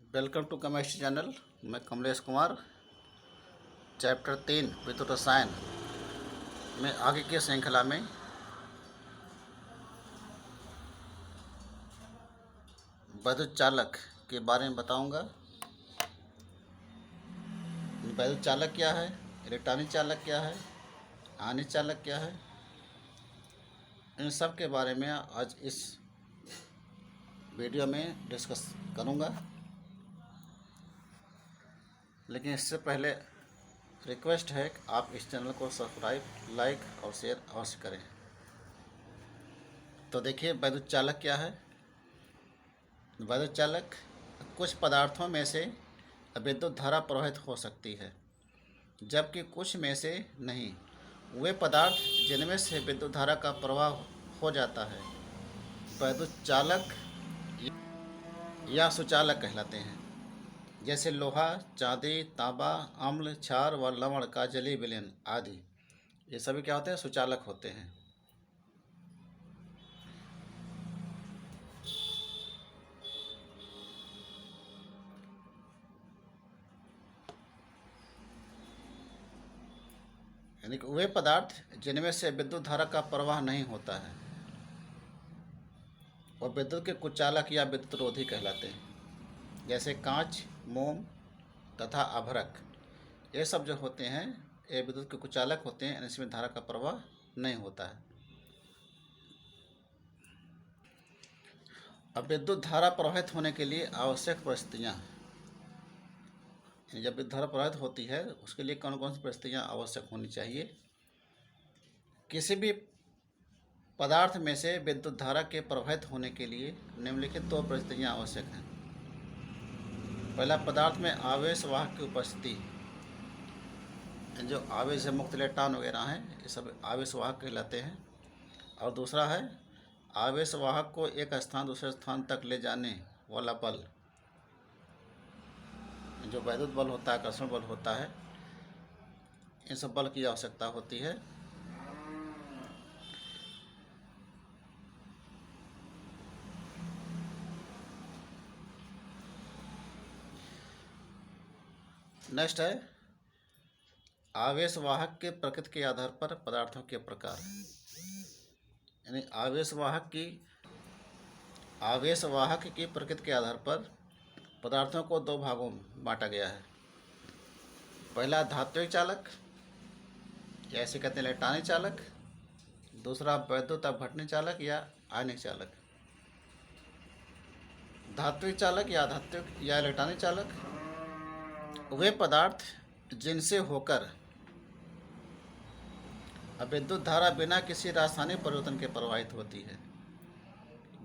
Welcome to chemistry channel. मैं Kamlesh Kumar. Chapter 3 विद्युत रसायन में आगे की श्रृंखला में विद्युत चालक के बारे में बताऊंगा। विद्युत चालक क्या है, इलेक्ट्रॉनिक चालक क्या है, आयनिक चालक क्या है, इन सब के बारे में आज इस वीडियो में डिस्कस करूंगा। लेकिन इससे पहले रिक्वेस्ट है कि आप इस चैनल को सब्सक्राइब, लाइक और शेयर अवश्य करें। तो देखिए, विद्युत चालक क्या है। विद्युत चालक कुछ पदार्थों में से विद्युत धारा प्रवाहित हो सकती है, जबकि कुछ में से नहीं। वे पदार्थ जिनमें से विद्युत धारा का प्रवाह हो जाता है विद्युत चालक या सुचालक कहलाते हैं। जैसे लोहा, चांदी, तांबा, अम्ल, क्षार व लवण का जलीय विलयन आदि, ये सभी क्या होते हैं? सुचालक होते हैं। यानी कि वे पदार्थ जिनमें से विद्युत धारा का प्रवाह नहीं होता है और विद्युत के कुचालक या विद्युत रोधी कहलाते हैं। जैसे कांच, मोम तथा आभरक, ये सब जो होते हैं ये विद्युत के कुचालक होते हैं। इसमें धारा का प्रवाह नहीं होता है। अब विद्युत धारा प्रवाहित होने के लिए आवश्यक परिस्थितियाँ, जब विद्युत धारा प्रवाहित होती है उसके लिए कौन कौन सी परिस्थितियाँ आवश्यक होनी चाहिए। किसी भी पदार्थ में से विद्युत धारा के प्रवाहित होने के लिए निम्नलिखित दो परिस्थितियाँ आवश्यक हैं। पहला, पदार्थ में आवेश वाहक की उपस्थिति। जो आवेश है, मुक्त इलेक्ट्रॉन वगैरह हैं, ये सब आवेश वाहक कहलाते हैं। और दूसरा है आवेश वाहक को एक स्थान दूसरे स्थान तक ले जाने वाला बल, जो वैद्युत बल होता है, आकर्षण बल होता है, इन सब बल की आवश्यकता होती है। नेक्स्ट है आवेश वाहक के प्रकृति के आधार पर पदार्थों के प्रकार। यानी आवेश वाहक की प्रकृति के आधार पर पदार्थों को दो भागों में बांटा गया है। पहला, धात्विक चालक या ऐसे कहते हैं इलेक्ट्रॉनिक चालक। दूसरा, वैद्युत अपघटनी चालक या आयनिक चालक। धात्विक चालक या इलेक्ट्रॉनिक चालक वे पदार्थ जिनसे होकर विद्युत धारा बिना किसी रासायनिक परिवर्तन के प्रवाहित होती है,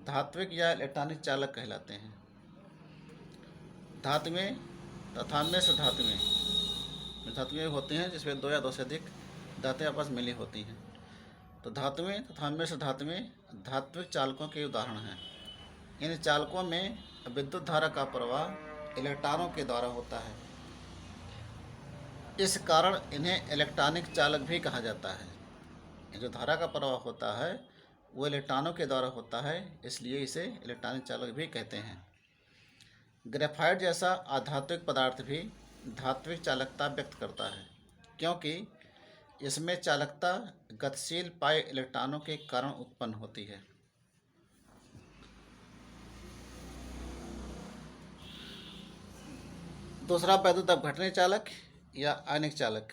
धात्विक या इलेक्ट्रॉनिक चालक कहलाते हैं। धातुएं तथा मिश्र धातुएं होती हैं जिसमें दो या दो से अधिक धातुएं आपस मिली होती हैं। तो धातुएं तथा मिश्र धातुएं धात्विक चालकों के उदाहरण हैं। इन चालकों में विद्युत धारा का प्रवाह इलेक्ट्रॉनों के द्वारा होता है। इस कारण इन्हें इलेक्ट्रॉनिक चालक भी कहा जाता है। जो धारा का प्रवाह होता है वो इलेक्ट्रॉनों के द्वारा होता है, इसलिए इसे इलेक्ट्रॉनिक चालक भी कहते हैं। ग्रेफाइट जैसा अधात्विक पदार्थ भी धात्विक चालकता व्यक्त करता है, क्योंकि इसमें चालकता गतिशील पाए इलेक्ट्रॉनों के कारण उत्पन्न होती है। दूसरा, वैद्युत अपघटनी चालक या आयनिक चालक।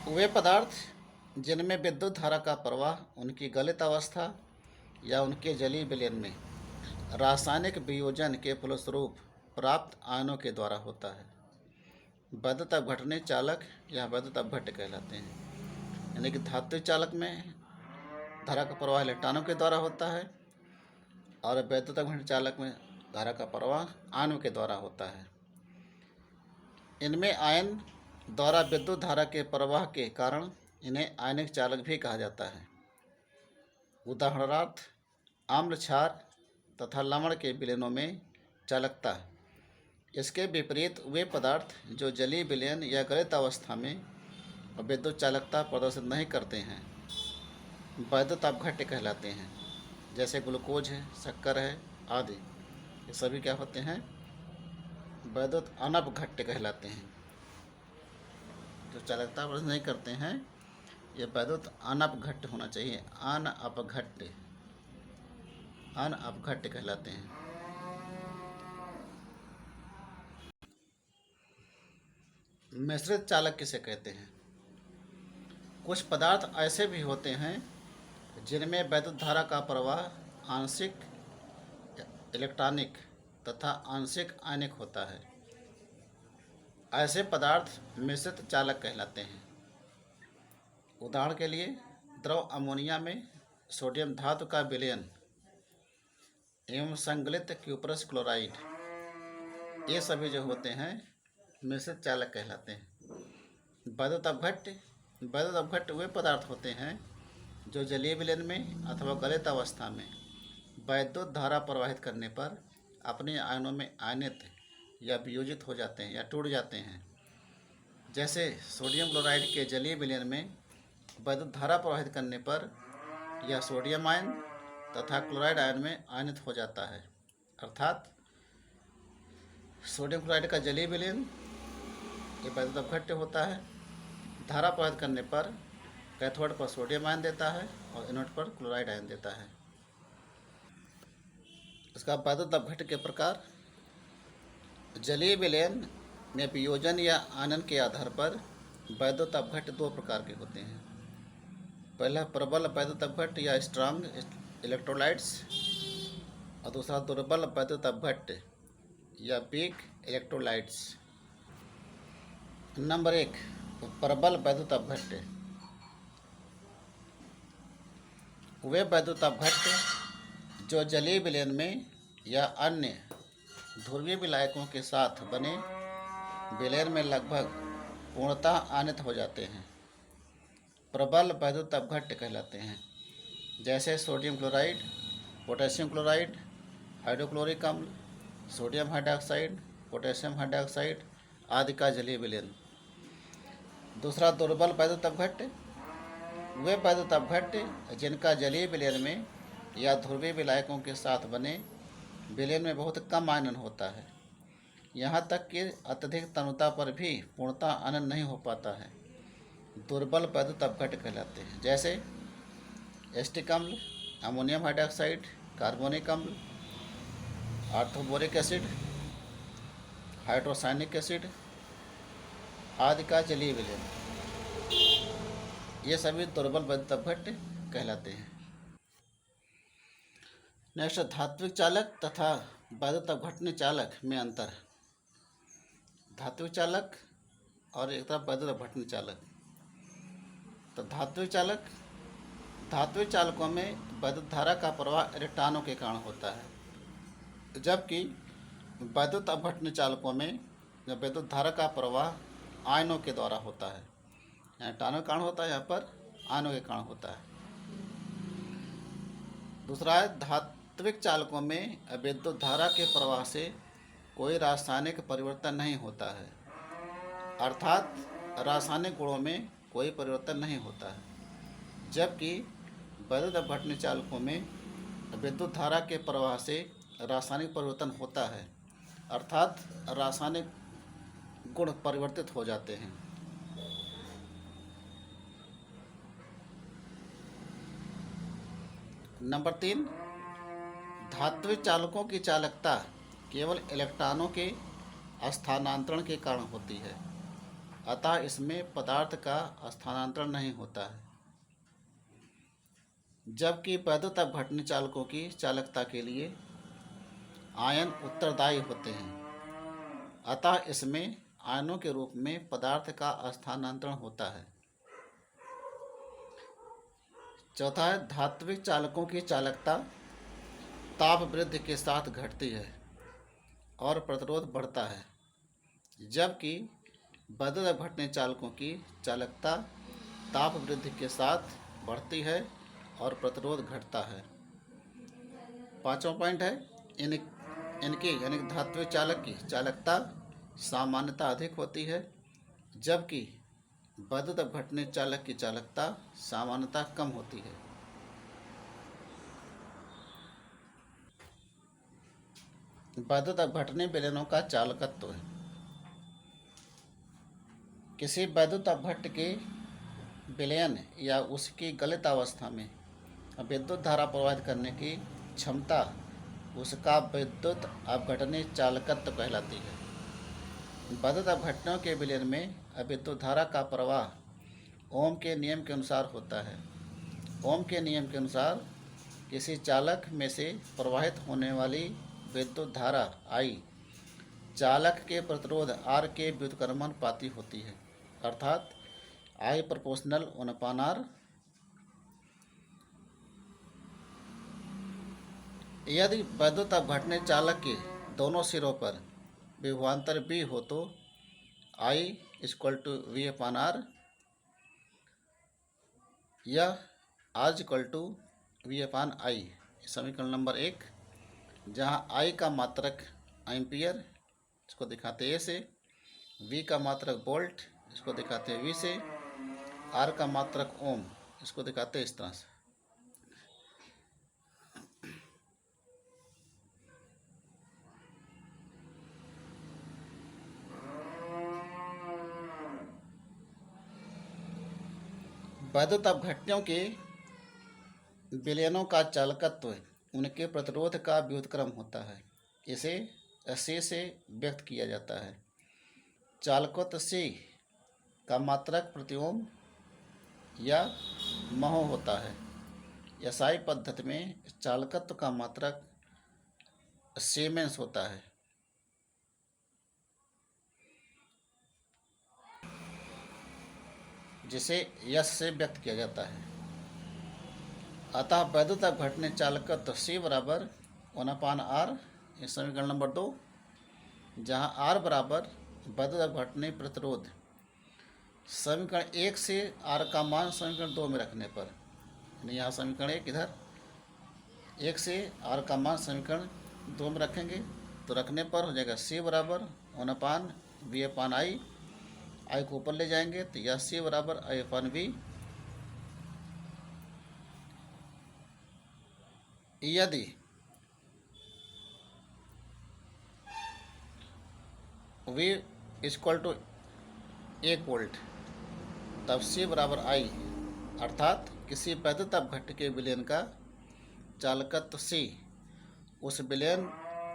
वे पदार्थ जिनमें विद्युत धारा का प्रवाह उनकी गलित अवस्था या उनके जलीय विलयन में रासायनिक वियोजन के फलस्वरूप प्राप्त आयनों के द्वारा होता है, वैद्युत अपघटनी चालक या वैद्युत अपघट्य कहलाते हैं। यानी कि धात्विक चालक में धारा का प्रवाह इलेक्ट्रॉनों के द्वारा होता है और वैद्युत अपघटनी चालक में धारा का प्रवाह आयनों के द्वारा होता है। इनमें आयन द्वारा विद्युत धारा के प्रवाह के कारण इन्हें आयनिक चालक भी कहा जाता है। उदाहरणार्थ, अम्ल, क्षार तथा लवण के विलयनों में चालकता। इसके विपरीत वे पदार्थ जो जलीय विलयन या गलित अवस्था में विद्युत चालकता प्रदर्शित नहीं करते हैं वैद्युत अपघट्य कहलाते हैं। जैसे ग्लूकोज है, शक्कर है आदि, ये सभी क्या होते हैं? वैद्युत अनपघट्य कहलाते हैं। जो चालकता प्रदर्शित नहीं करते हैं ये वैद्युत अनपघट्य होना चाहिए, अनपघट्य कहलाते हैं। मिश्रित चालक किसे कहते हैं? कुछ पदार्थ ऐसे भी होते हैं जिनमें वैद्युत धारा का प्रवाह आंशिक इलेक्ट्रॉनिक तथा आंशिक आयनिक होता है। ऐसे पदार्थ मिश्रित चालक कहलाते हैं। उदाहरण के लिए द्रव अमोनिया में सोडियम धातु का विलयन एवं संगलित क्यूपरस क्लोराइड, ये सभी जो होते हैं मिश्रित चालक कहलाते हैं। वैद्युत अपघट्य वे पदार्थ होते हैं जो जलीय विलयन में अथवा गलित अवस्था में वैद्युत धारा प्रवाहित करने पर अपने आयनों में आयनित या वियोजित हो जाते हैं या टूट जाते हैं। जैसे सोडियम क्लोराइड के जलीय विलयन में वैद्युत धारा प्रवाहित करने पर यह सोडियम आयन तथा क्लोराइड आयन में आयनित हो जाता है। अर्थात सोडियम क्लोराइड का जलीय विलयन ये वैद्युत अपघट्य होता है। धारा प्रवाहित करने पर कैथोड पर सोडियम आयन देता है और एनोड पर क्लोराइड आयन देता है। इसका वैद्युत अपघट्य के प्रकार: जलीय विलयन में वियोजन या आनयन के आधार पर वैद्युत अपघट्य दो प्रकार के होते हैं। पहला प्रबल वैद्युत अपघट्य या स्ट्रांग इलेक्ट्रोलाइट्स, और दूसरा दुर्बल वैद्युत अपघट्य या वीक इलेक्ट्रोलाइट्स। नंबर 1, प्रबल वैद्युत अपघट्य। वे वैद्युत अपघट्य जो जलीय विलयन में या अन्य ध्रुवीय विलायकों के साथ बने विलयन में लगभग पूर्णतः आयनित हो जाते हैं, प्रबल वैद्युत अपघट्य कहलाते हैं। जैसे sodium chloride, potassium chloride, hydrochloric अम्ल, सोडियम हाइड्रॉक्साइड, पोटेशियम हाइड्रॉक्साइड आदि का जलीय विलयन। दूसरा दुर्बल वैद्युत अपघट्य। वे वैद्युत अपघट्य जिनका जलीय विलयन में या ध्रुवीय विलायकों के साथ बने विलयन में बहुत कम आयनन होता है, यहाँ तक कि अत्यधिक तनुता पर भी पूर्णतः आयनन नहीं हो पाता है, दुर्बल वैद्युत अपघट्य कहलाते हैं। जैसे एस्टिक अम्ल, अमोनियम हाइड्रॉक्साइड, कार्बोनिक अम्ल, ऑर्थोबोरिक एसिड, हाइड्रोसायनिक एसिड आदि का जलीय विलयन, ये सभी दुर्बल वैद्युत अपघट्य कहलाते हैं। नेक्स्ट, धात्विक चालक तथा वैद्युत अपघटन चालक में अंतर। धात्विक चालक और एक तरफ वैद्युत अपघटन चालक। तो धात्विक चालकों में वैद्युत धारा का प्रवाह इलेक्ट्रॉनों के कारण होता है, जबकि वैद्युत अपघटन चालकों में विद्युत धारा का प्रवाह आयनों के द्वारा होता है। इलेक्ट्रॉनों के कारण होता है, यहाँ पर आयनों के कारण होता है। दूसरा है, धात्विक चालकों में विद्युत धारा के प्रवाह से कोई रासायनिक परिवर्तन नहीं होता है, अर्थात रासायनिक गुणों में कोई परिवर्तन नहीं होता है। जबकि वैद्युत अपघटन चालकों में विद्युत धारा के प्रवाह से रासायनिक परिवर्तन होता है, अर्थात रासायनिक गुण परिवर्तित हो जाते हैं। नंबर 3, धात्विक चालकों की चालकता केवल इलेक्ट्रॉनों के स्थानांतरण के कारण होती है, अतः इसमें पदार्थ का स्थानांतरण नहीं होता है। जबकि वैद्युत अपघटन चालकों की चालकता के लिए आयन उत्तरदायी होते हैं, अतः इसमें आयनों के रूप में पदार्थ का स्थानांतरण होता है। चौथा है, धात्विक चालकों की चालकता ताप वृद्धि के साथ घटती है और प्रतिरोध बढ़ता है, जबकि वैद्युत अपघटन चालकों की चालकता ताप वृद्धि के साथ बढ़ती है और प्रतिरोध घटता है। पांचवा पॉइंट है, इनकी यानी धात्विक चालक की चालकता सामान्यतः अधिक होती है, जबकि वैद्युत अपघटनीय चालक की चालकता सामान्यतः कम होती है। वैद्युत अपघटनीय विलयनों का चालकत्व है। किसी वैद्युत अपघट्य के विलयन या उसकी गलित अवस्था में विद्युत धारा प्रवाहित करने की क्षमता उसका विद्युत अपघटनीय चालकत्व कहलाती है। वैद्युत अपघटनों के विलयन में विद्युत धारा का प्रवाह ओम के नियम के अनुसार होता है। ओम के नियम के अनुसार किसी चालक में से प्रवाहित होने वाली विद्युत धारा I चालक के प्रतिरोध R के व्युत्क्रमानुपाती होती है, अर्थात I प्रोपोर्शनल 1/R। यदि वैद्युत अपघटनीय चालक के दोनों सिरों पर विभवांतर B हो तो I = V/R या R = V/I। समीकरण नंबर 1, जहाँ I का मात्रक एम्पियर, इसको दिखाते हैं A से, V का मात्रक वोल्ट, इसको दिखाते हैं V से, R का मात्रक ओम, इसको दिखाते हैं इस तरह से। वैद्युत अपघटनों के विलयनों का चालकत्व उनके प्रतिरोध का व्युत्क्रम होता है। इसे C से व्यक्त किया जाता है। चालकत्व C का मात्रक प्रति ओम या महो होता है। SI पद्धति में चालकत्व का मात्रक सीमेंस होता है। जिसे यश से व्यक्त किया जाता है। अतः वैद्युत अपघटनीय चालकत्व C बराबर 1/R, समीकरण नंबर 2, जहाँ R बराबर वैद्युत अपघटनीय प्रतिरोध। समीकरण 1 से R का मान समीकरण 2 में रखने पर, यानी यहाँ समीकरण 1 इधर 1 से R का मान समीकरण 2 में रखेंगे तो रखने पर हो जाएगा C बराबर 1/V/I। I को ऊपर ले जाएंगे तो यह C बराबर I/V। यदि V = 1 वोल्ट तब C बराबर I, अर्थात किसी वैद्युत अपघट्य के विलयन का चालकत्व C उस विलयन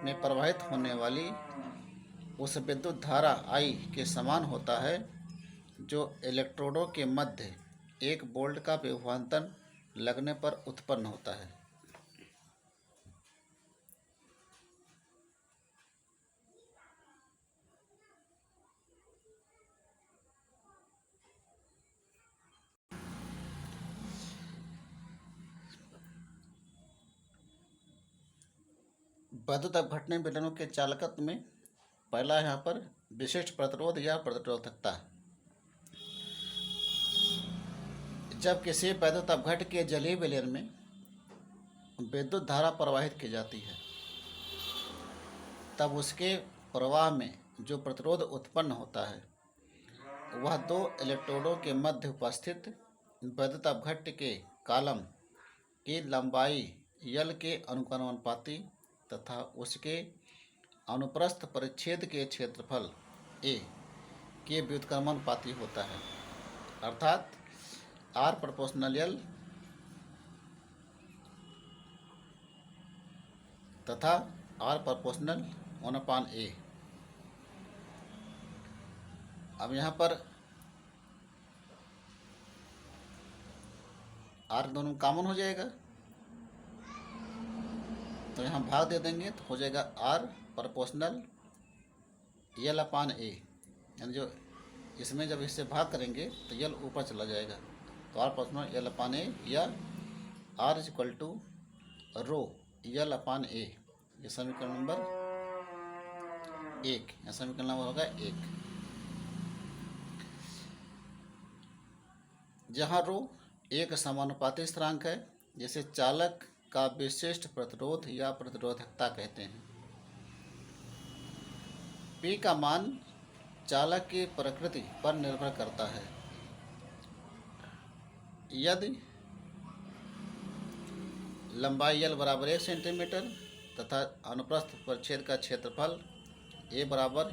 में प्रवाहित होने वाली उस विद्युत धारा I के समान होता है जो इलेक्ट्रोडों के मध्य 1 वोल्ट का विभवांतर लगने पर उत्पन्न होता है। वैद्युत अपघटनीय विलयनों के चालकत्व में पहला यहाँ पर विशिष्ट प्रतिरोध या प्रतिरोधकता। जब किसी वैद्युत अपघट्य के जलीय विलयन में विद्युत धारा प्रवाहित की जाती है तब उसके प्रवाह में जो प्रतिरोध उत्पन्न होता है वह 2 इलेक्ट्रोडों के मध्य उपस्थित वैद्युत अपघट्य के कॉलम की लंबाई L के अनुक्रमानुपाती तथा उसके अनुप्रस्थ परिच्छेद के क्षेत्रफल A के व्युत्क्रमानुपाती होता है, अर्थात R प्रोपोर्शनल L तथा R प्रोपोर्शनल 1/A। अब यहाँ पर R दोनों कॉमन हो जाएगा तो यहाँ भाग दे देंगे तो हो जाएगा R प्रोपोर्शनल L/A, यानी जो इसमें जब इससे भाग करेंगे तो L ऊपर चला जाएगा तो R प्रोपोर्शनल L/A या R = रो L/A। ये समीकरण नंबर 1, या समीकरण नंबर होगा 1, जहाँ रो एक समानुपाती स्थिरांक है जिसे चालक का विशिष्ट प्रतिरोध या प्रतिरोधकता कहते हैं। P का मान चालक की प्रकृति पर निर्भर करता है। यदि लंबाई L बराबर 1 सेंटीमीटर तथा अनुप्रस्थ परिच्छेद का क्षेत्रफल A बराबर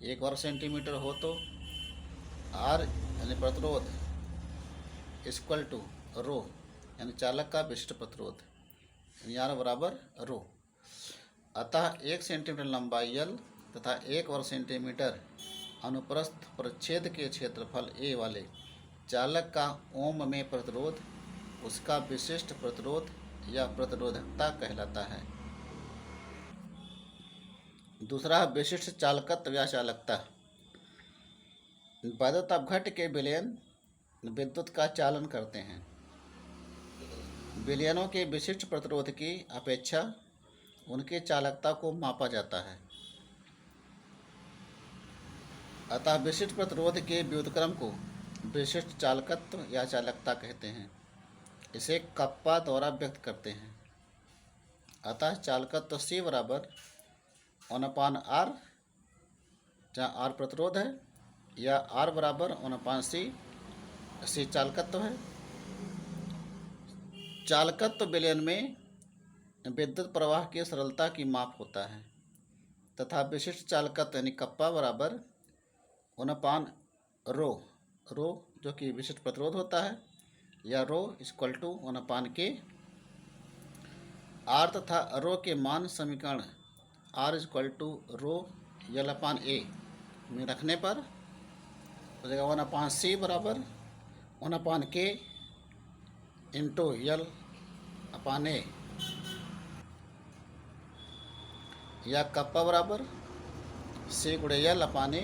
1 वर्ग सेंटीमीटर हो तो R यानी प्रतिरोध इक्वल टू रो यानी चालक का विशिष्ट प्रतिरोध यानी R बराबर रो। अतः 1 सेंटीमीटर लंबाई L तथा 1 वर्ग सेंटीमीटर अनुप्रस्थ परिच्छेद के क्षेत्रफल A वाले चालक का ओम में प्रतिरोध उसका विशिष्ट प्रतिरोध या प्रतिरोधकता कहलाता है। दूसरा, विशिष्ट चालकत्व या चालकता। विद्युत अपघट्य के विलयन विद्युत का चालन करते हैं। विलयनों के विशिष्ट प्रतिरोध की अपेक्षा उनकी चालकता को मापा जाता है। अतः विशिष्ट प्रतिरोध के व्युत्क्रम को विशिष्ट चालकत्व या चालकता कहते हैं। इसे कप्पा द्वारा व्यक्त करते हैं। अतः चालकत्व C बराबर 1/R, जहाँ R प्रतिरोध है, या R बराबर 1/C, C चालकत्व है। चालकत्व विलयन में विद्युत प्रवाह की सरलता की माप होता है तथा विशिष्ट चालकत्व यानी कप्पा बराबर 1/रो, रो जो कि विशिष्ट प्रतिरोध होता है, या rho equal to 1/K। R तथा रो के मान समीकरण R equal to row L/A में रखने पर हो जाएगा 1/C बराबर 1/K इंटू L/A, या कप्पा बराबर C गुणे L/A।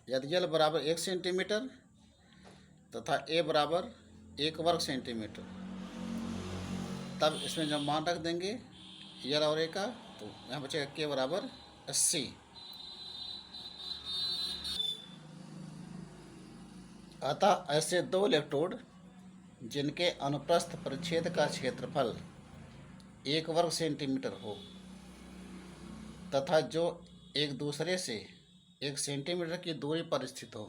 यदि L बराबर 1 सेंटीमीटर तथा A बराबर 1 वर्ग सेंटीमीटर, तब इसमें जब मान रख देंगे L और A का, तो यहाँ बचेगा K बराबर 80। अतः ऐसे दो इलेक्ट्रोड जिनके अनुप्रस्थ परिच्छेद का क्षेत्रफल 1 वर्ग सेंटीमीटर हो तथा जो एक दूसरे से 1 सेंटीमीटर की दूरी पर स्थित हो,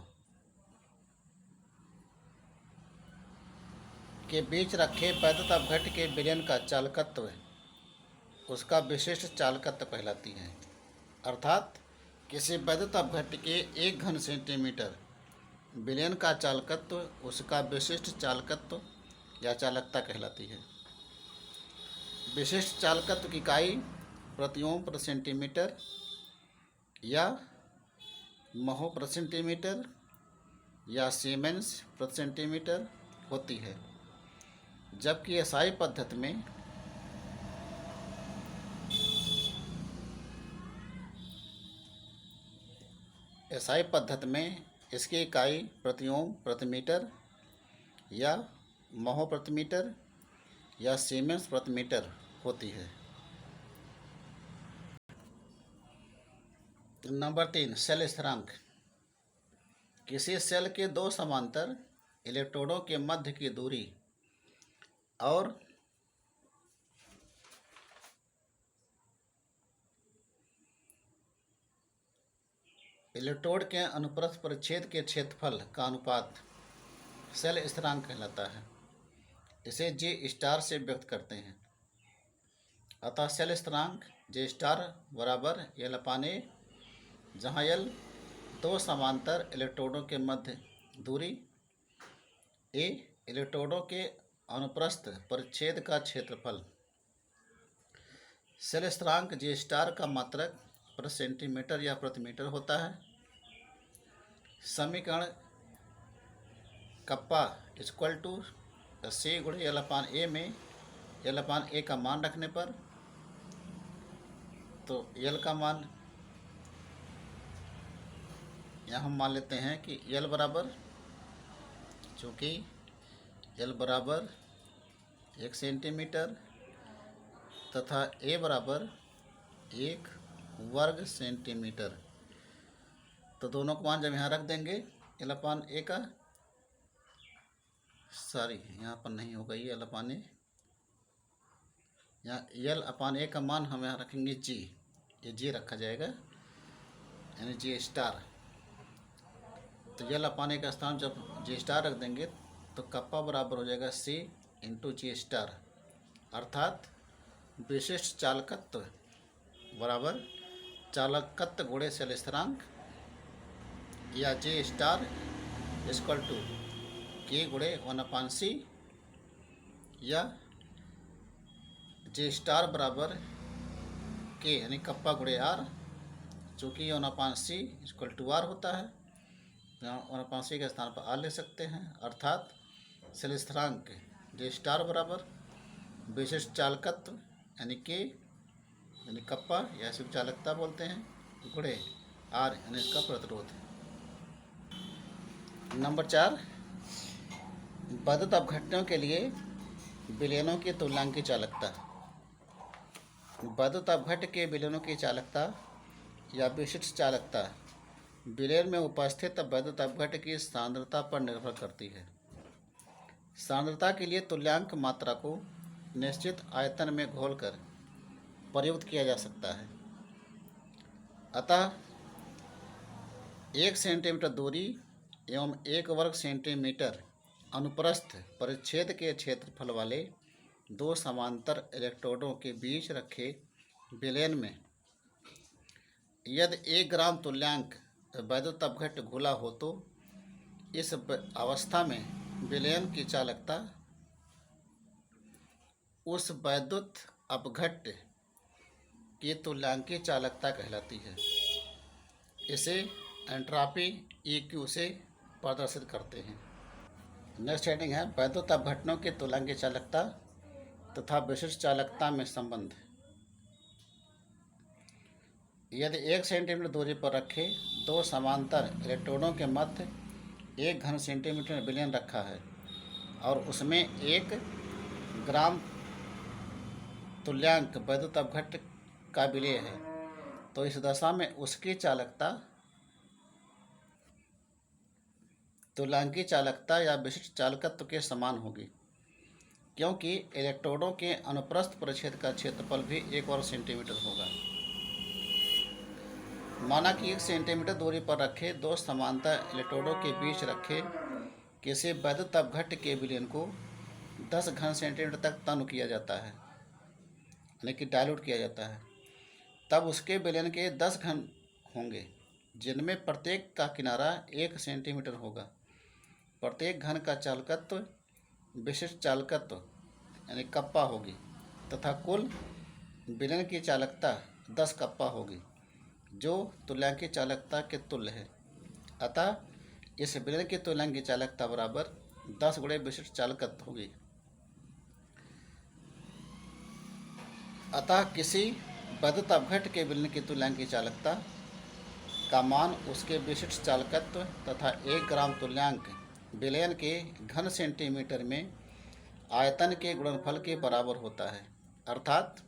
के बीच रखे वैद्युत अपघट्य के विलयन का चालकत्व उसका विशिष्ट चालकत्व कहलाती है। अर्थात किसी वैद्युत अपघट्य के 1 घन सेंटीमीटर विलयन का चालकत्व उसका विशिष्ट चालकत्व या चालकता कहलाती है। विशिष्ट चालकत्व की इकाई प्रति ओम प्रति सेंटीमीटर या महो प्रति सेंटीमीटर या सीमेंस प्रति सेंटीमीटर होती है, जबकि एसआई पद्धति में इसकी इकाई प्रति ओम प्रति मीटर या महो प्रति मीटर या सीमेंस प्रति मीटर होती है। नंबर 3, सेल स्थिरांक। किसी सेल के दो समांतर इलेक्ट्रोडों के मध्य की दूरी और इलेक्ट्रोड के अनुप्रस्थ परिच्छेद के क्षेत्रफल का अनुपात सेल स्थिरांक कहलाता है। इसे G से व्यक्त करते हैं। अतः सेल स्थिरांक G बराबर L/A, जहाँ L दो समांतर इलेक्ट्रोडों के मध्य दूरी, A इलेक्ट्रोडों के अनुप्रस्थ परिच्छेद का क्षेत्रफल। सेल स्थिरांक G का मात्रक प्रति सेंटीमीटर या प्रति मीटर होता है। समीकरण कप्पा इक्वल टू C गुणे L/A में L/A का मान रखने पर, तो L का मान यहाँ हम मान लेते हैं कि L बराबर, चूँकि L बराबर 1 सेंटीमीटर तथा A बराबर 1 वर्ग सेंटीमीटर, तो दोनों को मान जब यहाँ रख देंगे L/A का, सॉरी यहाँ पर नहीं होगा ये L/A, यहाँ यल अपान ए का मान हम यहाँ रखेंगे जी, ये जी रखा जाएगा यानी जी स्टार। तो यल अपान ए का स्थान जब जी स्टार रख देंगे तो कप्पा बराबर हो जाएगा सी इंटू जी स्टार, अर्थात विशिष्ट चालकत्व बराबर चालकत्व गुणे शेल स्थिरांक या जे स्टार इक्वल टू के गुणे 1/c या जे स्टार बराबर के यानी कप्पा गुणे आर, चूँकि 1/c इक्वल टू आर होता है, यहाँ 1/c के स्थान पर आर ले सकते हैं, अर्थात शेल स्थिरांक जे स्टार बराबर विशिष्ट चालकत्व यानी के यानी कप्पा या इसको चालकता बोलते हैं गुणे आर यानी इसका प्रतिरोध। नंबर 4, विद्युत अपघटनों के लिए विलयनों की तुल्यांकी चालकता। विद्युत अपघट्य के विलयनों की चालकता या विशिष्ट चालकता विलयन में उपस्थित विद्युत अपघट्य की सांद्रता पर निर्भर करती है। सांद्रता के लिए तुल्यांक मात्रा को निश्चित आयतन में घोलकर प्रयुक्त किया जा सकता है। अतः 1 सेंटीमीटर दूरी एवं 1 वर्ग सेंटीमीटर अनुप्रस्थ परिच्छेद के क्षेत्रफल वाले 2 समांतर इलेक्ट्रोडों के बीच रखे विलयन में यदि 1 ग्राम तुल्यांक विद्युत अपघट्य घुला हो तो इस अवस्था में विलयन की चालकता उस विद्युत अपघट्य की तुल्यांकी चालकता कहलाती है। इसे एंट्रॉपी EQ से प्रदर्शित करते हैं। नेक्स्ट हेडिंग है विद्युत अपघटनों की तुल्यांकी चालकता तथा विशिष्ट चालकता में संबंध। यदि 1 सेंटीमीटर दूरी पर रखे 2 समांतर इलेक्ट्रोडों के मध्य 1 घन सेंटीमीटर विलयन रखा है और उसमें 1 ग्राम तुल्यांक विद्युत अपघट्य का विलय है, तो इस दशा में उसकी चालकता तुल्यांकी चालकता या विशिष्ट चालकत्व के समान होगी, क्योंकि इलेक्ट्रोडों के अनुप्रस्थ परिच्छेद का क्षेत्रफल भी 1 वर्ग सेंटीमीटर होगा। माना कि 1 सेंटीमीटर दूरी पर रखे 2 समांतर इलेक्ट्रोडों के बीच रखे किसी विद्युत अपघट्य के विलयन को 10 घन सेंटीमीटर तक तनु किया जाता है यानी कि डाइल्यूट किया जाता है, तब उसके विलयन के 10 घन होंगे जिनमें प्रत्येक का किनारा 1 सेंटीमीटर होगा। प्रत्येक घन का चालकत्व विशिष्ट चालकत्व यानी कप्पा होगी तथा कुल विलयन की चालकता 10 कप्पा होगी जो तुल्यांकी चालकता के तुल्य है। अतः इस विलयन की तुल्यांकी चालकता बराबर 10 गुणे विशिष्ट चालकत्व होगी। अतः किसी विद्युत अपघट्य के विलयन की तुल्यांकी चालकता का मान उसके विशिष्ट चालकत्व तथा 1 ग्राम तुल्यांक विलयन के घन सेंटीमीटर में आयतन के गुणनफल के बराबर होता है, अर्थात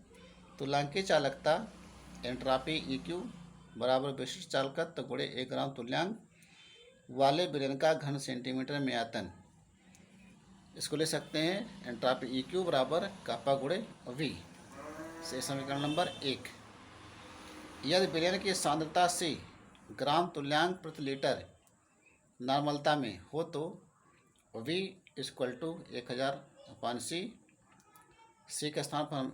तुल्यांकी चालकता एंट्रॉपी EQ बराबर विशिष्ट चालकत्व गुणे 1 ग्राम तुल्यांक वाले विलयन का घन सेंटीमीटर में आयतन। इसको ले सकते हैं एंट्रॉपी EQ बराबर कप्पा गुणे V से समीकरण नंबर 1। यदि विलयन की सांद्रता C ग्राम तुल्यांक प्रति लीटर नॉर्मलता में हो तो V equal to 1000/c, C के स्थान पर हम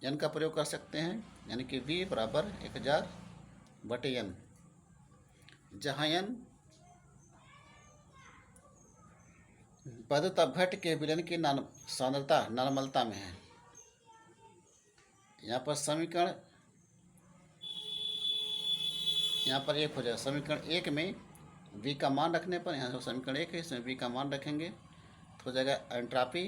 n का प्रयोग कर सकते हैं यानी कि V बराबर 1000/n, जहाँ n विद्युत अपघट्य के विलयन की सांद्रता नॉर्मलता में है। यहाँ पर समीकरण यहाँ पर 1 हो जाएगा। समीकरण 1 में V का मान रखने पर, यहाँ समीकरण 1 है इसमें V का मान रखेंगे तो हो जाएगा एंट्रॉपी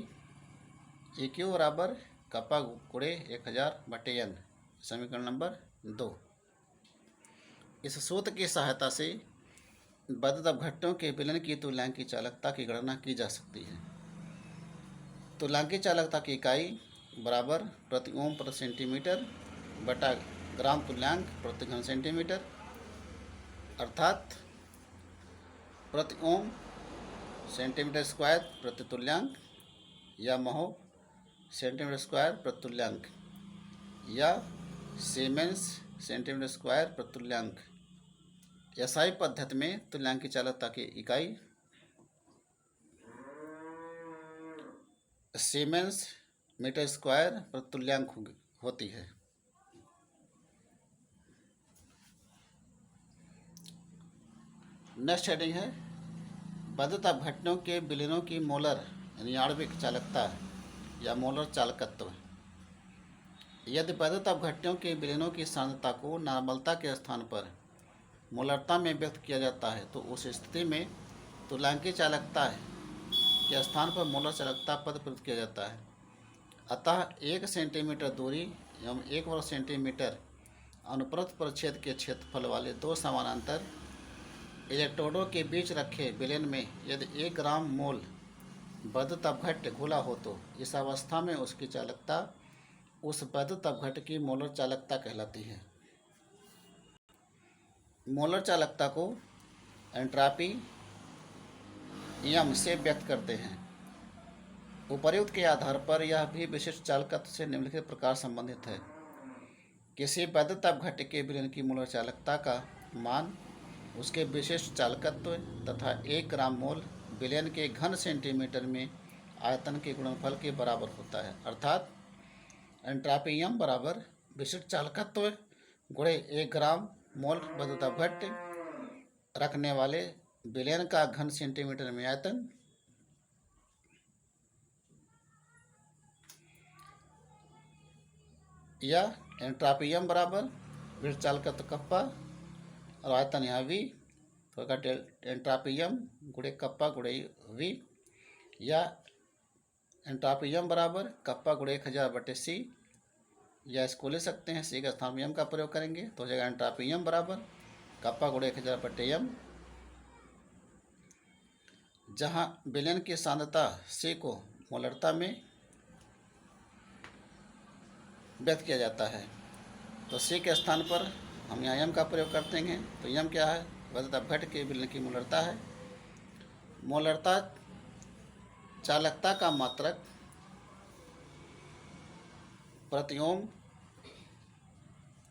EQ बराबर कप्पा गुणे 1000/n, समीकरण नंबर 2। इस सूत्र की सहायता से विद्युत अपघट्यों के विलयन की तुल्यांकी चालकता की गणना की जा सकती है। तुल्यांकी चालकता की इकाई बराबर प्रति ओम प्रति सेंटीमीटर बटा ग्राम तुल्यांक प्रति घन सेंटीमीटर, अर्थात प्रति ओम सेंटीमीटर स्क्वायर प्रति तुल्यांक या महो सेंटीमीटर स्क्वायर प्रति तुल्यांक या सीमेंस सेंटीमीटर स्क्वायर प्रति तुल्यांक। एसआई पद्धति में तुल्यांक की चालकता की इकाई सीमेंस मीटर स्क्वायर प्रति तुल्यांक होती है। नेक्स्ट हेडिंग है वैद्युत अपघटनों के विलीनों की मोलर यानी आणविक चालकता या मोलर चालकत्व। यदि वैद्युत अपघटनों के विलीनों की सांद्रता को नॉर्मलता के स्थान पर मोलरता में व्यक्त किया जाता है तो उस स्थिति में तुल्यांकीय चालकता के स्थान पर मोलर चालकता पद प्रयुक्त किया जाता है। अतः 1 सेंटीमीटर दूरी एवं 1 वर्ग सेंटीमीटर अनुप्रस्थ परिच्छेद के क्षेत्रफल वाले दो समानांतर इलेक्ट्रोडों के बीच रखे विलयन में यदि 1 ग्राम मोल वैद्युत अपघट्य घुला हो तो इस अवस्था में उसकी चालकता उस वैद्युत अपघट्य की मोलर चालकता कहलाती है। मोलर चालकता को एंट्रॉपी नियम से व्यक्त करते हैं। उपर्युक्त के आधार पर यह भी विशिष्ट चालकत्व से निम्नलिखित प्रकार संबंधित है। किसी वैद्युत अपघट्य के विलयन की मोलर चालकता का मान उसके विशिष्ट चालकत्व तथा 1 ग्राम मोल विलयन के घन सेंटीमीटर में आयतन के गुणनफल के बराबर होता है। अर्थात एंट्रॉपी एम बराबर विशिष्ट चालकत्व गुणे 1 ग्राम मोल वैद्युत अपघट्य रखने वाले विलयन का घन सेंटीमीटर में आयतन या एंट्रॉपी एम बराबर विशिष्ट चालकत्व कप्पा और आयतन यहाँ वी तो एंट्रॉपी एम गुणे कप्पा गुणे वी या एंट्रॉपी एम बराबर कप्पा गुणे 1000/c या इसको ले सकते हैं सी के स्थान में एम का प्रयोग करेंगे तो हो जाएगा एंट्रॉपी एम बराबर कप्पा गुणे 1000/m, जहाँ विलयन की सांद्रता सी को मोलरता में व्यक्त किया जाता है तो सी के स्थान पर हम यहाँ एम का प्रयोग करते हैं। तो एम क्या है? वैद्युत अपघट्य के विलयन की मोलरता है। मोलरता चालकता का मात्रक प्रति ओम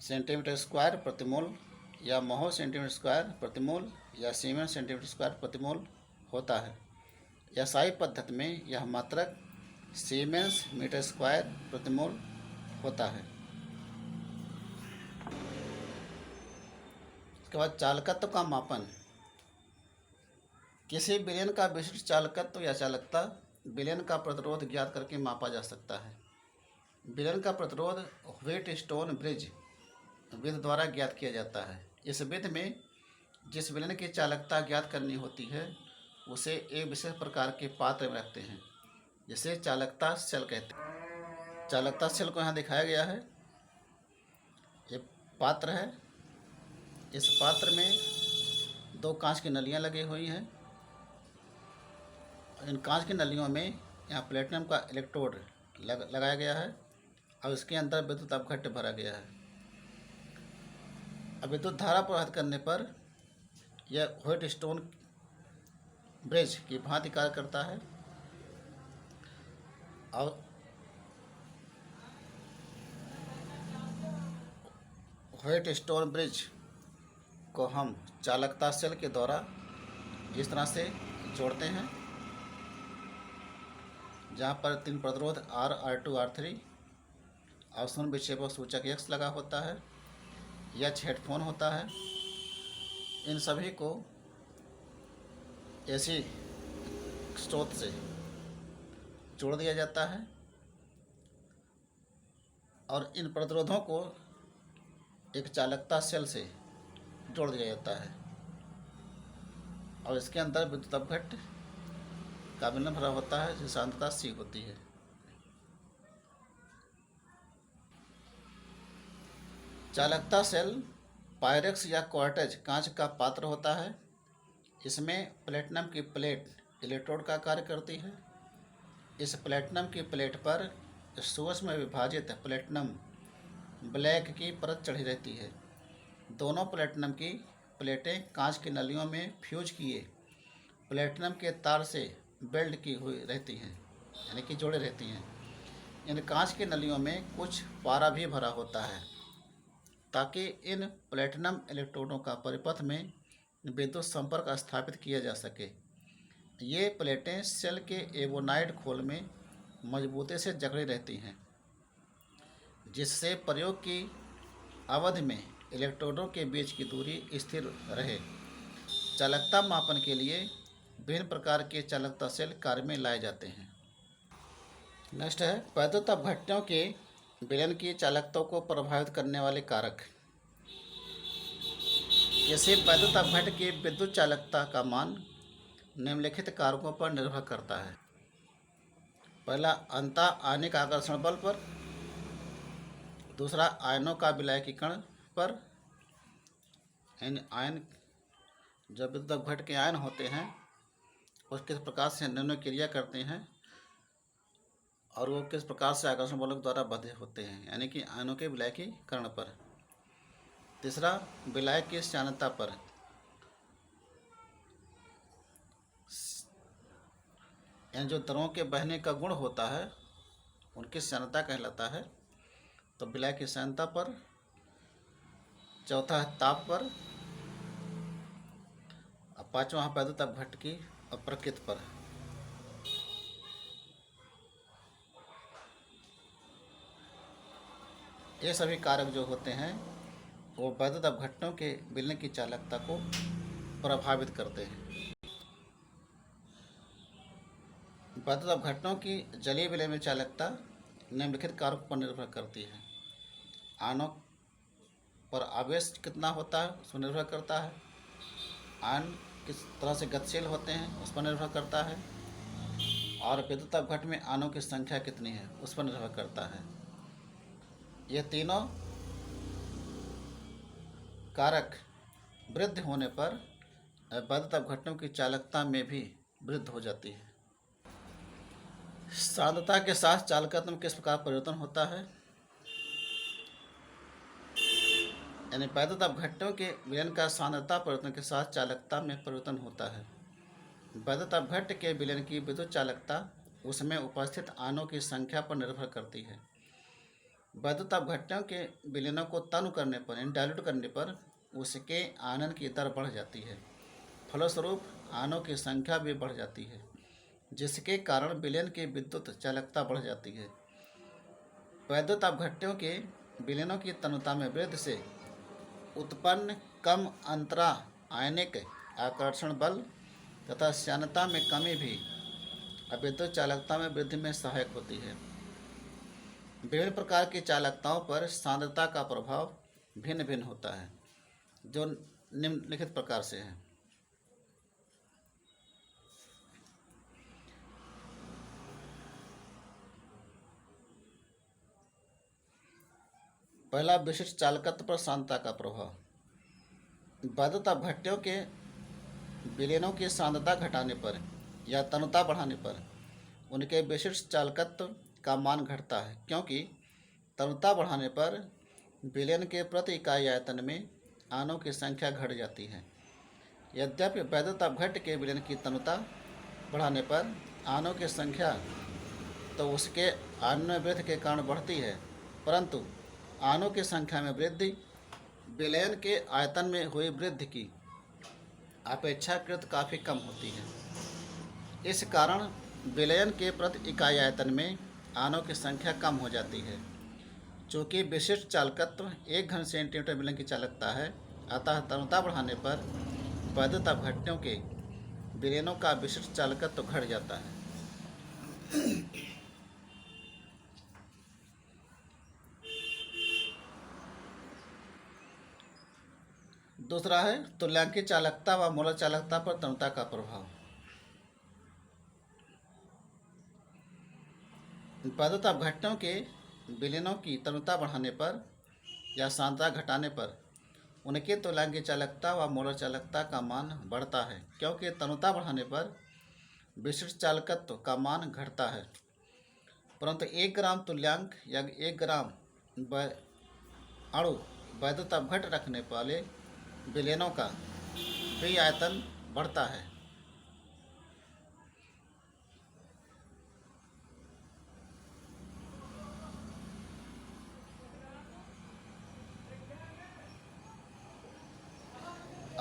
सेंटीमीटर स्क्वायर प्रति मोल या महो सेंटीमीटर स्क्वायर प्रति मोल या सीमेंस सेंटीमीटर स्क्वायर प्रति मोल होता है। एसआई पद्धति में यह मात्रक सीमेंस मीटर स्क्वायर प्रति मोल होता है। इसके बाद चालकत्व का मापन। किसी विलयन का विशिष्ट चालकत्व या चालकता विलयन का प्रतिरोध ज्ञात करके मापा जा सकता है। विलयन का प्रतिरोध व्हीटस्टोन ब्रिज विधि द्वारा ज्ञात किया जाता है। इस विधि में जिस विलयन की चालकता ज्ञात करनी होती है उसे एक विशेष प्रकार के पात्र में रखते हैं जिसे चालकता सेल कहते हैं। चालकता सेल को यहाँ दिखाया गया है। ये पात्र है। इस पात्र में 2 कांच की नलियाँ लगी हुई हैं। इन कांच की नलियों में यहाँ प्लेटिनम का इलेक्ट्रोड लगाया गया है और इसके अंदर विद्युत अपघट्य भरा गया है। अब विद्युत धारा प्रवाहित करने पर यह व्हीटस्टोन ब्रिज की भांति कार्य करता है और व्हीटस्टोन ब्रिज को हम चालकता सेल के द्वारा इस तरह से जोड़ते हैं जहाँ पर 3 प्रतिरोध R, R2, R3 और शून्य विक्षेपक सूचक X लगा होता है। यह हेडफोन होता है। इन सभी को एसी स्रोत से जोड़ दिया जाता है और इन प्रतिरोधों को एक चालकता सेल से जोड़ दिया जाता है और इसके अंदर विद्युत अपघट्य का विलयन भरा होता है जिसकी सांद्रता सी होती है। चालकता सेल पायरेक्स या क्वार्ट्ज कांच का पात्र होता है। इसमें प्लेटिनम की प्लेट इलेक्ट्रोड का कार्य करती है। इस प्लेटिनम की प्लेट पर सूक्ष्म विभाजित प्लेटिनम ब्लैक की परत चढ़ी रहती है। दोनों प्लेटिनम की प्लेटें कांच की नलियों में फ्यूज किए प्लेटिनम के तार से वेल्ड की हुई रहती हैं यानी कि जोड़े रहती हैं। इन कांच की नलियों में कुछ पारा भी भरा होता है ताकि इन प्लेटिनम इलेक्ट्रोडों का परिपथ में विद्युत संपर्क स्थापित किया जा सके। ये प्लेटें सेल के एवोनाइड खोल में मजबूती से जकड़ी रहती हैं, जिससे प्रयोग की अवधि में इलेक्ट्रोडों के बीच की दूरी स्थिर रहे। चालकता मापन के लिए विभिन्न प्रकार के चालकता सेल कार्य में लाए जाते हैं। नेक्स्ट है वैद्युत अपघट्यों के विलयन की चालकता को प्रभावित करने वाले कारक। जैसे वैद्युत अपघट्य की विद्युत चालकता का मान निम्नलिखित कारकों पर निर्भर करता है। पहला, अंतः आयनिक आकर्षण बल पर। दूसरा, आयनों का विलयीकरण पर। आयन जब विद्युत अपघट्य के आयन होते हैं वो किस प्रकार से अन्योन्य क्रिया करते हैं और वो किस प्रकार से आकर्षण बलों द्वारा बंधे होते हैं, यानी कि आयनों के विलयीकरण पर। तीसरा, विलय की श्यानता पर। यानी जो द्रवों के बहने का गुण होता है उनकी श्यानता कहलाता है, तो विलय की श्यानता पर। चौथा है ताप पर। और पांचवा है वैद्युत अपघट्य की प्रकृति पर। ये सभी कारक जो होते हैं वो वैद्युत अपघट्यों के विलयन की चालकता को प्रभावित करते हैं। वैद्युत अपघट्यों की जलीय विलय में चालकता निम्नलिखित कारकों पर निर्भर करती है। आयनों पर आवेश कितना होता है उस पर निर्भर करता है। आयन किस तरह से गतिशील होते हैं उस पर निर्भर करता है। और विद्युत अपघट्य में आयनों की संख्या कितनी है उस पर निर्भर करता है। ये तीनों कारक वृद्धि होने पर वैद्युत अपघट्यों की चालकता में भी वृद्धि हो जाती है। सांद्रता के साथ चालकत्व में किस प्रकार परिवर्तन होता है। यानी वैद्युत अपघट्यों के विलयन का सांद्रता परिवर्तन के साथ चालकता में परिवर्तन होता है। वैद्युत अपघट्य के विलयन की विद्युत चालकता उसमें उपस्थित आयनों की संख्या पर निर्भर करती है। वैद्युत अपघट्यों के विलयनों को तनु करने पर, यानी डाइल्यूट करने पर उसके आयनन की दर बढ़ जाती है। फलस्वरूप आयनों की संख्या भी बढ़ जाती है, जिसके कारण विलयन की विद्युत चालकता बढ़ जाती है। वैद्युत अपघट्यों के विलयनों की तनुता में वृद्धि से उत्पन्न कम अंतरा आयनिक आकर्षण बल तथा श्यानता में कमी भी विद्युत चालकता में वृद्धि में सहायक होती है। विभिन्न प्रकार की चालकताओं पर सांद्रता का प्रभाव भिन्न भिन्न होता है, जो निम्नलिखित प्रकार से है। पहला, विशिष्ट चालकत्व पर सांद्रता का प्रभाव। वैद्युत अपघट्यों के विलयनों की सांद्रता घटाने पर या तनुता बढ़ाने पर उनके विशिष्ट चालकत्व का मान घटता है, क्योंकि तनुता बढ़ाने पर विलयन के प्रति इकाई आयतन में आयनों की संख्या घट जाती है। यद्यपि वैद्युत अपघट्य के विलयन की तनुता बढ़ाने पर आयनों की संख्या तो उसके आयन में वृद्धि के कारण बढ़ती है, परंतु आयनों की संख्या में वृद्धि विलयन के आयतन में हुई वृद्धि की अपेक्षाकृत काफ़ी कम होती है। इस कारण विलयन के प्रति इकाई आयतन में आयनों की संख्या कम हो जाती है। चूँकि विशिष्ट चालकत्व 1 घन सेंटीमीटर विलयन की चालकता है, अतः तनुता बढ़ाने पर वैद्युत अपघट्यों के विलयनों का विशिष्ट चालकत्व घट जाता है। दूसरा है तुल्यांकी चालकता व मोलर चालकता पर तनुता का प्रभाव। वैद्युत अपघट्यों के विलयनों की तनुता बढ़ाने पर या सांद्रता घटाने पर उनके तुल्यांकी चालकता व मोलर चालकता का मान बढ़ता है, क्योंकि तनुता बढ़ाने पर विशिष्ट चालकत्व का मान घटता है, परंतु 1 ग्राम तुल्यांक या 1 ग्राम अणु वैद्युत अपघट्य रखने वाले विलयनों का भी आयतन बढ़ता है।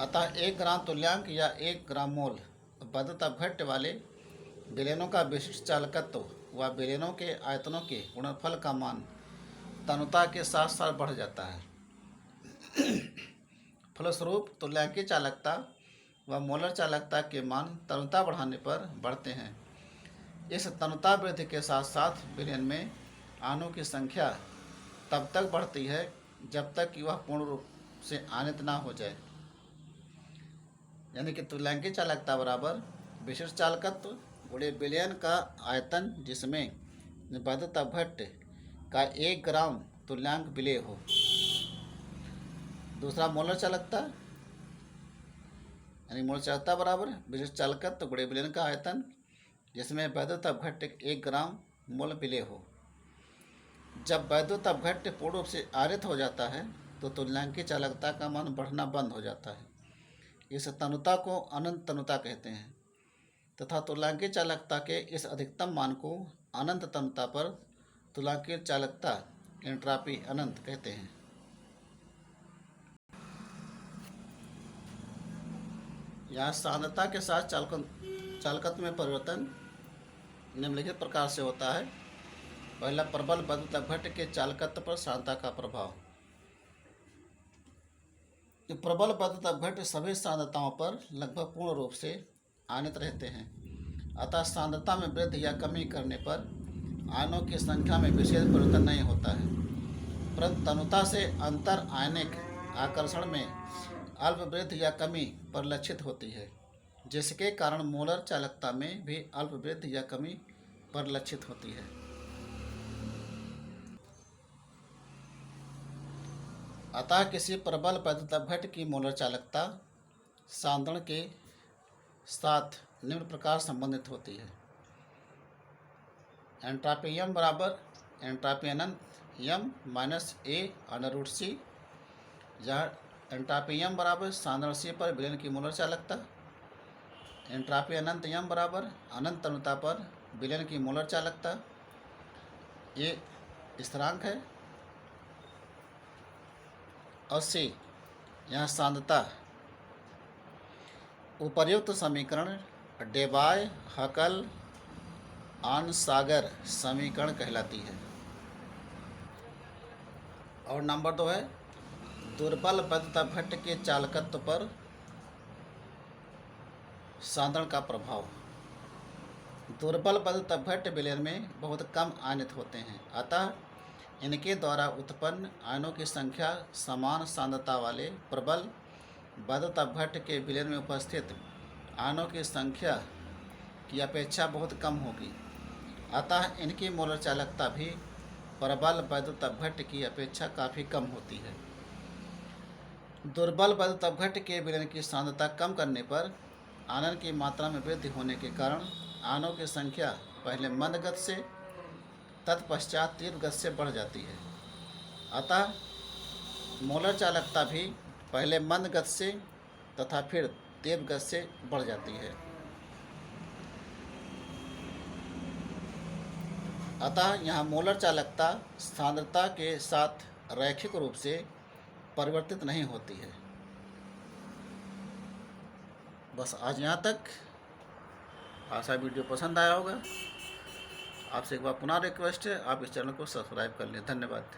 अतः 1 ग्राम तुल्यांक या 1 ग्राम मोल वैद्युत अपघट्य वाले विलयनों का विशिष्ट चालकत्व व विलयनों के आयतनों के गुणनफल का मान तनुता के साथ साथ बढ़ जाता है। फलस्वरूप तुल्यांकीय चालकता व मोलर चालकता के मान तनुता बढ़ाने पर बढ़ते हैं। इस तनुता वृद्धि के साथ साथ विलयन में आणुओं की संख्या तब तक बढ़ती है जब तक कि वह पूर्ण रूप से आयनित ना हो जाए। यानी कि तुल्यांकीय चालकता बराबर विशिष्ट चालकत्व गुणे विलयन का आयतन जिसमें वैद्युत अपघट्य का 1 ग्राम तुल्यांक विलेय हो। दूसरा मोलर चालकता यानी मोलर चालकता बराबर विशिष्ट चालकत्व गुणे विलयन का आयतन जिसमें वैद्युत अपघट्य 1 ग्राम मोल विलेय हो। जब वैद्युत अपघट्य पूर्ण रूप से आयनित हो जाता है तो तुल्यांकीय चालकता का मान बढ़ना बंद हो जाता है। इस तनुता को अनंत तनुता कहते हैं तथा तुल्यांकीय चालकता के इस अधिकतम मान को अनंत तनुता पर तुल्यांकीय चालकता एंट्रॉपी अनंत कहते हैं। यहाँ सांद्रता के साथ चालकत्व में परिवर्तन निम्नलिखित प्रकार से होता है। पहला, प्रबल वैद्युत अपघट्य के चालकत्व पर सांद्रता का प्रभाव। प्रबल वैद्युत अपघट्य सभी सांद्रताओं पर लगभग पूर्ण रूप से आयनित रहते हैं, अतः सांद्रता में वृद्धि या कमी करने पर आयनों की संख्या में विशेष परिवर्तन नहीं होता है, परंतु तनुता से अंतर आयनिक आकर्षण में अल्प वृद्धि या कमी परिलक्षित होती है, जिसके कारण मोलर चालकता में भी अल्प वृद्धि या कमी परिलक्षित होती है। अतः किसी प्रबल वैद्युत अपघट्य की मोलर चालकता सांद्रण के साथ निम्न प्रकार संबंधित होती है। एंट्रॉपी m बराबर एंट्रॉपी अनंत m माइनस a√c, जहाँ एंट्रॉपी m बराबर सांद्रण c पर विलयन की मोलर चालकता। एंट्रॉपी अनंत m बराबर अनंत तनुता पर विलयन की मोलर चालकता। ये स्थिरांक है। और c यहाँ सांद्रता। उपर्युक्त समीकरण डेबाय हकल आनसागर समीकरण कहलाती है। और नंबर 2 है दुर्बल वैद्युत अपघट्य के चालकत्व पर सांद्रण का प्रभाव। दुर्बल वैद्युत अपघट्य विलयन में बहुत कम आयनित होते हैं, अतः इनके द्वारा उत्पन्न आयनों की संख्या समान सांद्रता वाले प्रबल वैद्युत अपघट्य के विलयन में उपस्थित आयनों की संख्या की अपेक्षा बहुत कम होगी, अतः इनकी मोलर चालकता भी प्रबल वैद्युत अपघट्य की अपेक्षा काफ़ी कम होती है। दुर्बल वैद्युत अपघट्य के विलयन की सांद्रता कम करने पर आयनन की मात्रा में वृद्धि होने के कारण आयनों की संख्या पहले मंद गति से तत्पश्चात तीव्र गति से बढ़ जाती है, अतः मोलर चालकता भी पहले मंद गति से तथा फिर तीव्र गति से बढ़ जाती है। अतः यहाँ मोलर चालकता सांद्रता के साथ रैखिक रूप से परिवर्तित नहीं होती है। बस आज यहाँ तक। आशा वीडियो पसंद आया होगा। आपसे एक बार पुनः रिक्वेस्ट है, आप इस चैनल को सब्सक्राइब कर लें। धन्यवाद।